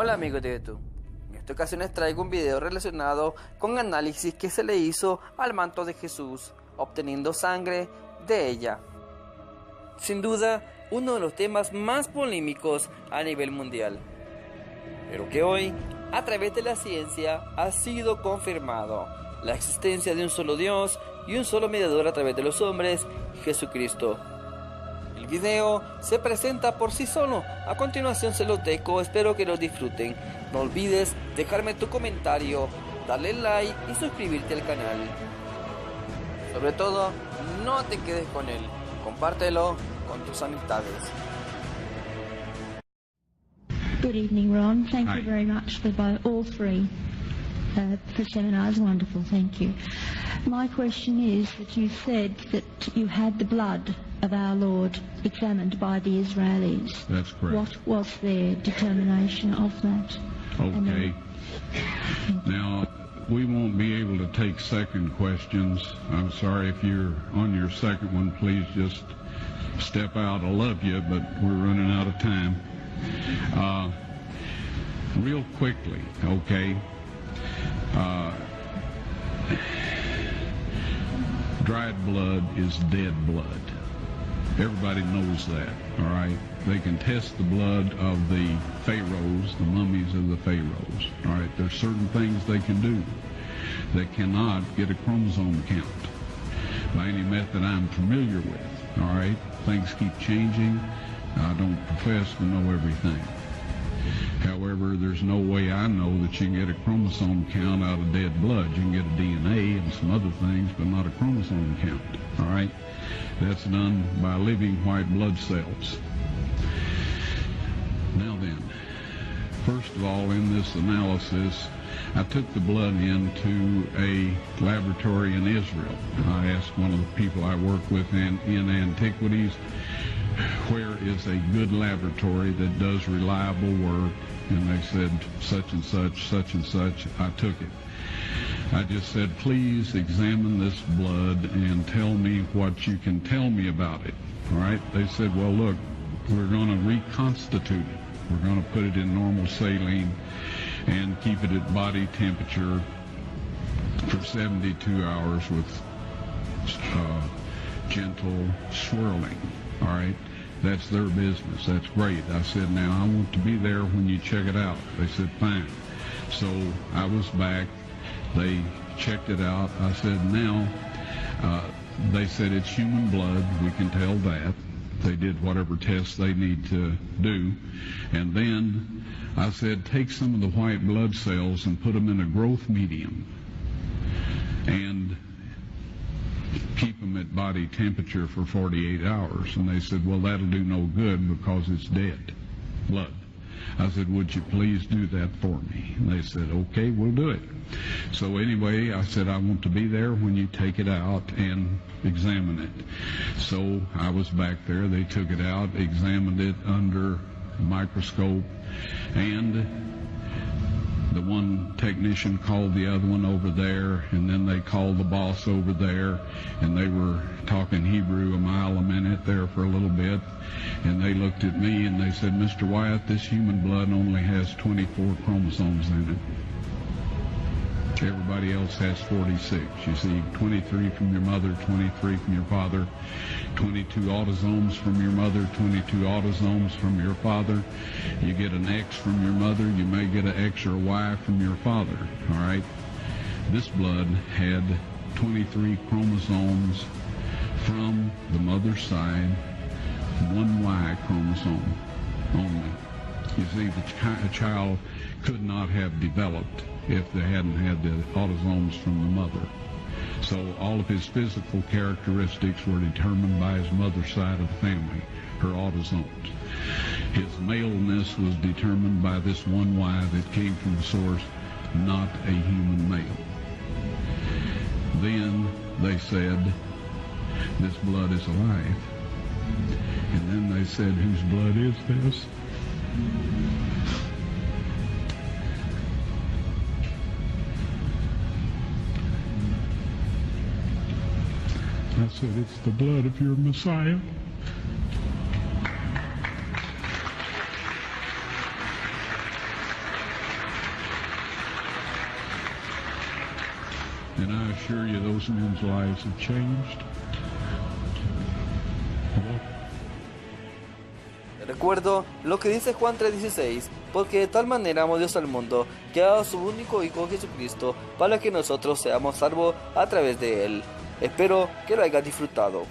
Hola amigos de YouTube, en esta ocasión les traigo un video relacionado con análisis que se le hizo al manto de Jesús, obteniendo sangre de ella. Sin duda, uno de los temas más polémicos a nivel mundial, pero que hoy, a través de la ciencia, ha sido confirmado la existencia de un solo Dios y un solo mediador a través de los hombres, Jesucristo. El video se presenta por sí solo, a continuación se los dejo, espero que lo disfruten. No olvides dejarme tu comentario, darle like y suscribirte al canal. Sobre todo, no te quedes con él, compártelo con tus amistades. Good evening, Ron. Thank you very much for all three for seminars. Wonderful, thank you. My question is that you said that you had the blood of our Lord examined by the Israelis. That's correct. What was their determination of that? Okay. Now, we won't be able to take second questions. I'm sorry if you're on your second one, please just step out. I love you, but we're running out of time. Real quickly, okay. Dried blood is dead blood. Everybody knows that, all right? They can test the blood of the pharaohs, the mummies of the pharaohs, all right? There's certain things they can do. They cannot get a chromosome count by any method I'm familiar with, all right? Things keep changing. I don't profess to know everything. However, there's no way I know that you can get a chromosome count out of dead blood. You can get a DNA and some other things, but not a chromosome count, all right? That's done by living white blood cells. Now then, first of all, in this analysis, I took the blood into a laboratory in Israel. I asked one of the people I work with in antiquities, where is a good laboratory that does reliable work? And they said, such and such, such and such. I took it. I just said, please examine this blood and tell me what you can tell me about it. All right? They said, well, look, we're going to reconstitute it. We're going to put it in normal saline and keep it at body temperature for 72 hours with gentle swirling. All right? That's their business. That's great. I said, now I want to be there when you check it out. They said, fine. So I was back. They checked it out. I said, now, they said it's human blood. We can tell that. They did whatever tests they need to do. And then I said, take some of the white blood cells and put them in a growth medium and keep them at body temperature for 48 hours. And they said, well, that'll do no good because it's dead blood. I said, would you please do that for me? And they said, okay, we'll do it. So anyway, I said, I want to be there when you take it out and examine it. So I was back there. They took it out, examined it under a microscope, and the one technician called the other one over there, and then they called the boss over there, and they were talking Hebrew a mile a minute there for a little bit, and they looked at me and they said, Mr. Wyatt, this human blood only has 24 chromosomes in it. Everybody else has 46. You see, 23 from your mother, 23 from your father, 22 autosomes from your mother, 22 autosomes from your father. You get an X from your mother, you may get an X or a Y from your father, all right? This blood had 23 chromosomes from the mother's side, one Y chromosome only. You see, the child could not have developed if they hadn't had the autosomes from the mother. So all of his physical characteristics were determined by his mother's side of the family, her autosomes. His maleness was determined by this one Y that came from the source, not a human male. Then they said, this blood is alive. And then they said, whose blood is this? I said, it's the blood of your Messiah. And I assure you those men's lives have changed. Recuerdo lo que dice Juan 3:16, porque de tal manera amó Dios al mundo, que ha dado su único Hijo Jesucristo, para que nosotros seamos salvos a través de Él. Espero que lo hayas disfrutado.